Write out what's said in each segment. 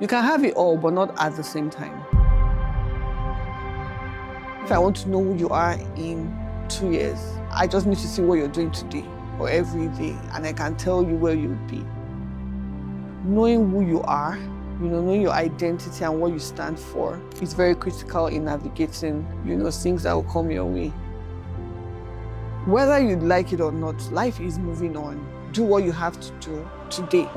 You can have it all, but not at the same time. If I want to know who you are in 2 years, I just need to see what you're doing today or every day, and I can tell you where you'll be. Knowing who you are, knowing your identity and what you stand for is very critical in navigating, things that will come your way. Whether you like it or not, life is moving on. Do what you have to do today.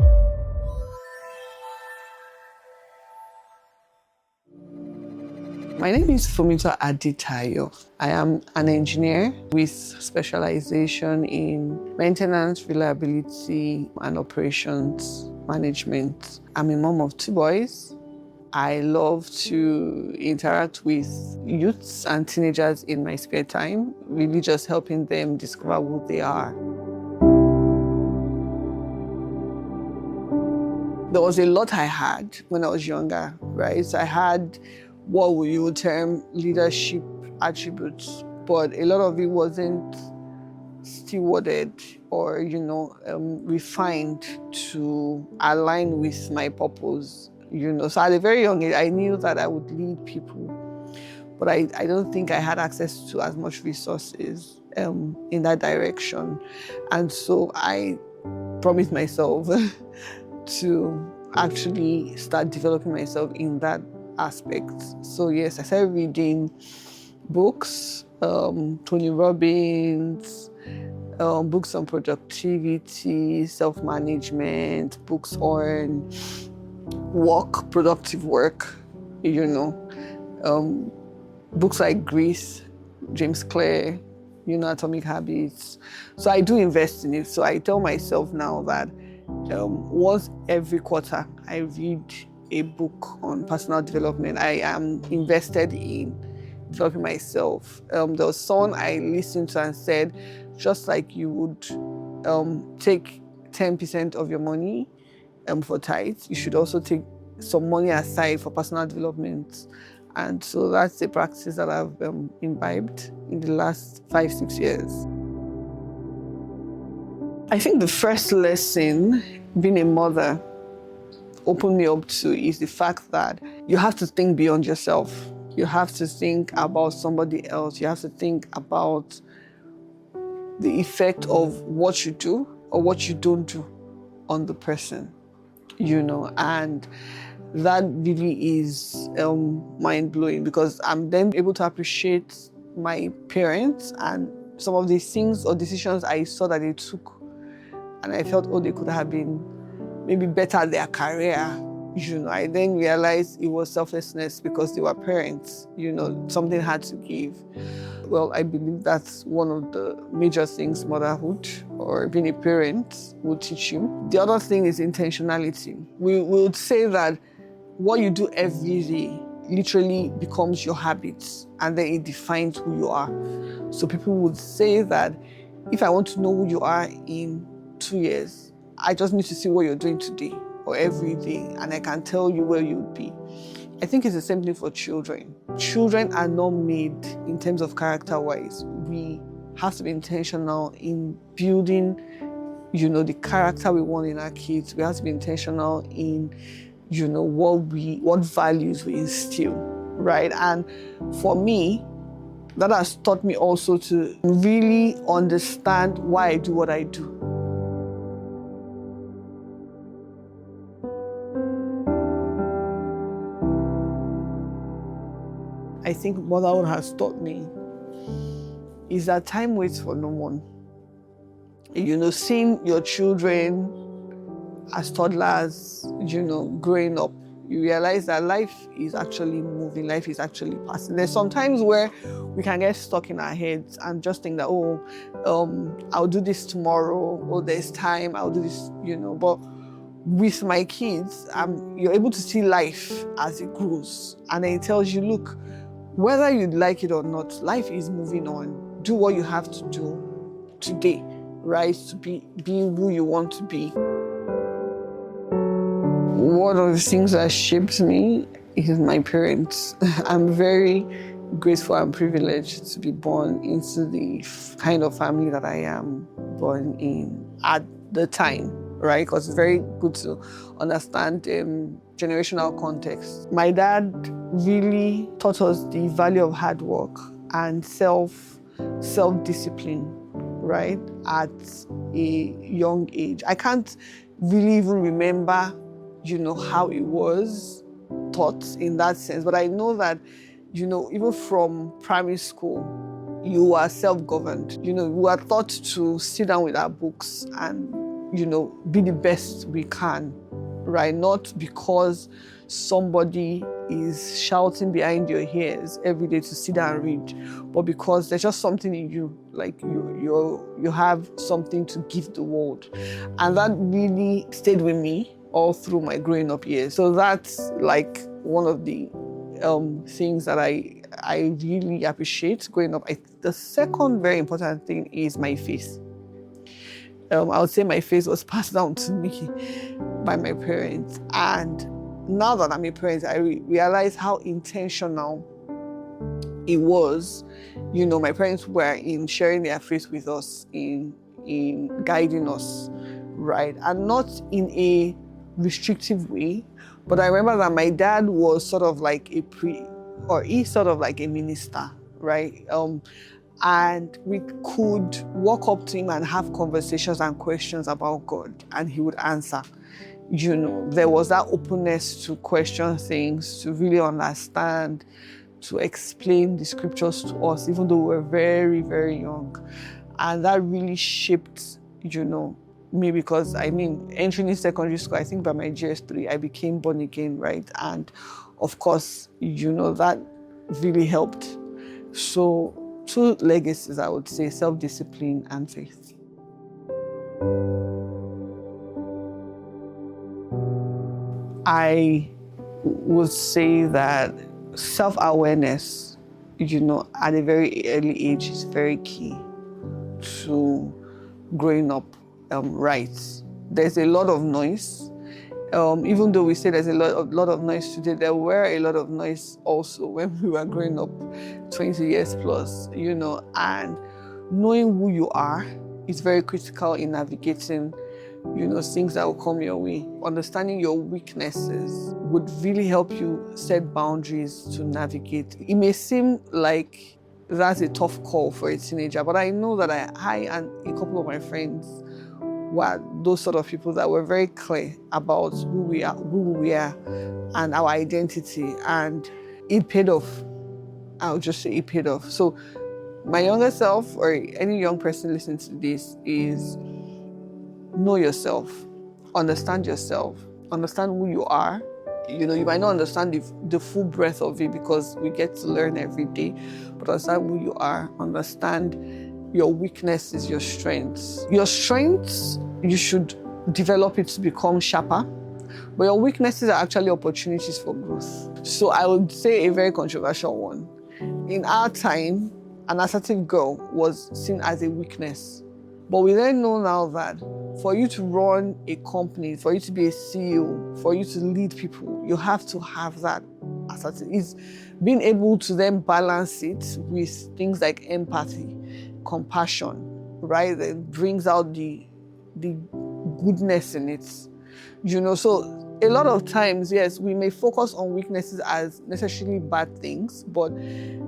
My name is Funmito Adetayo. I am an engineer with specialization in maintenance, reliability, and operations management. I'm a mom of 2 boys. I love to interact with youths and teenagers in my spare time, really just helping them discover who they are. There was a lot I had when I was younger, right? So I had what you would term leadership attributes, but a lot of it wasn't stewarded or, refined to align with my purpose, So at a very young age, I knew that I would lead people, but I don't think I had access to as much resources in that direction. And so I promised myself to actually start developing myself in that aspect. So yes, I started reading books, Tony Robbins, books on productivity, self-management, books on work, productive work, books like Grease, James Clear, Atomic Habits. So I do invest in it. So I tell myself now that once every quarter I read a book on personal development. I am invested in developing myself. There was someone I listened to and said, just like you would take 10% of your money for tithes, you should also take some money aside for personal development. And so that's a practice that I've imbibed in the last 5-6 years. I think the first lesson being a mother opened me up to is the fact that you have to think beyond yourself. You have to think about somebody else. You have to think about the effect of what you do or what you don't do on the person, and that really is mind-blowing, because I'm then able to appreciate my parents and some of these things or decisions I saw that they took, and I felt, they could have been maybe better at their career. I then realized it was selflessness because they were parents. Something had to give. Well, I believe that's one of the major things motherhood or being a parent will teach you. The other thing is intentionality. We would say that what you do every day literally becomes your habits, and then it defines who you are. So people would say that if I want to know who you are in 2 years, I just need to see what you're doing today or every day, and I can tell you where you'll be. I think it's the same thing for children. Children are not made in terms of character-wise. We have to be intentional in building, the character we want in our kids. We have to be intentional in, what values we instill, right? And for me, that has taught me also to really understand why I do what I do. I think motherhood has taught me is that time waits for no one. Seeing your children as toddlers, growing up, you realize that life is actually moving, life is actually passing. There's some times where we can get stuck in our heads and just think that, I'll do this tomorrow, or there's time, I'll do this, but with my kids, you're able to see life as it grows. And then it tells you, look, whether you like it or not, life is moving on. Do what you have to do today, right? To be who you want to be. One of the things that shaped me is my parents. I'm very grateful and privileged to be born into the kind of family that I am born in at the time. right? Because it's very good to understand generational context. My dad really taught us the value of hard work and self-discipline, right, at a young age. I can't really even remember, how it was taught in that sense, but I know that, even from primary school, you are self-governed. We are taught to sit down with our books and, be the best we can, right? Not because somebody is shouting behind your ears every day to sit down and read, but because there's just something in you, like you have something to give the world. And that really stayed with me all through my growing up years. So that's like one of the things that I really appreciate growing up. The second very important thing is my faith. I would say my faith was passed down to me by my parents. And now that I'm a parent, I realize how intentional it was. My parents were in sharing their faith with us, in guiding us, right? And not in a restrictive way, but I remember that my dad was sort of like he's sort of like a minister, right? And we could walk up to him and have conversations and questions about God, and he would answer. There was that openness to question things, to really understand, to explain the scriptures to us, even though we were very, very young. And that really shaped, me, because entering in secondary school, I think by my GS3, I became born again, right? And of course, that really helped. So 2 legacies, I would say: self-discipline and faith. I would say that self-awareness, at a very early age is very key to growing up right. There's a lot of noise. Even though we say there's a lot of noise today, there were a lot of noise also when we were growing up 20 years plus, and knowing who you are is very critical in navigating, things that will come your way. Understanding your weaknesses would really help you set boundaries to navigate. It may seem like that's a tough call for a teenager, but I know that I and a couple of my friends were those sort of people that were very clear about who we are and our identity, and it paid off. I'll just say it paid off. So my younger self, or any young person listening to this, is know yourself, understand who you are. You might not understand the full breadth of it because we get to learn every day, but understand who you are, understand your weaknesses, your strengths. Your strengths, you should develop it to become sharper, but your weaknesses are actually opportunities for growth. So I would say a very controversial one. In our time, an assertive girl was seen as a weakness. But we then know now that for you to run a company, for you to be a CEO, for you to lead people, you have to have that assertive. It's being able to then balance it with things like empathy, compassion, right? That brings out the goodness in it. So a lot of times, yes, we may focus on weaknesses as necessarily bad things, but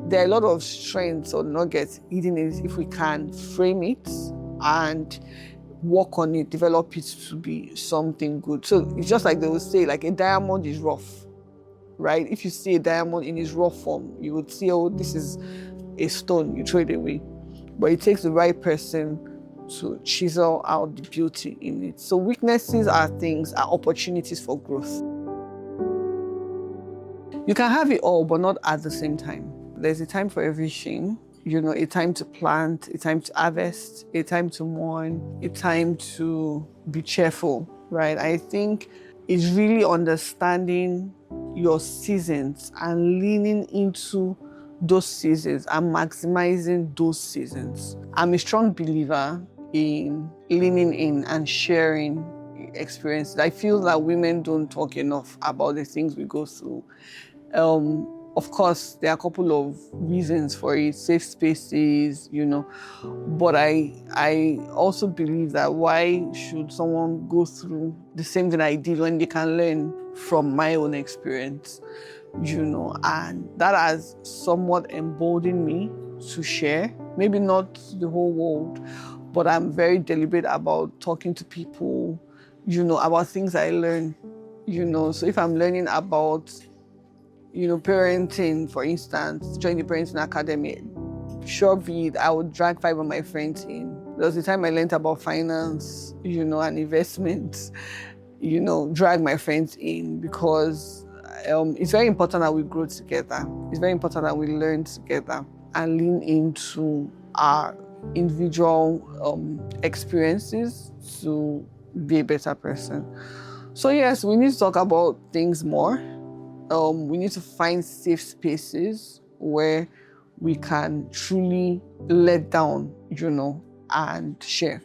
there are a lot of strengths or nuggets hidden in it if we can frame it and work on it, develop it to be something good. So it's just like they will say, like a diamond is rough, right? If you see a diamond in its raw form, you would see, oh, this is a stone, you throw it away. But it takes the right person to chisel out the beauty in it. So weaknesses are opportunities for growth. You can have it all, but not at the same time. There's a time for everything. A time to plant, a time to harvest, a time to mourn, a time to be cheerful, right? I think it's really understanding your seasons and leaning into those seasons and maximizing those seasons. I'm a strong believer in leaning in and sharing experiences. I feel that women don't talk enough about the things we go through. Of course, there are a couple of reasons for it, safe spaces, but I also believe that why should someone go through the same thing I did when they can learn from my own experience, and that has somewhat emboldened me to share, maybe not the whole world, but I'm very deliberate about talking to people, about things I learn, so if I'm learning about parenting, for instance, join the parenting academy. Sure be it, I would drag 5 of my friends in. There was the time I learned about finance, and investments, drag my friends in because it's very important that we grow together. It's very important that we learn together and lean into our individual experiences to be a better person. So yes, we need to talk about things more. We need to find safe spaces where we can truly let down, and share.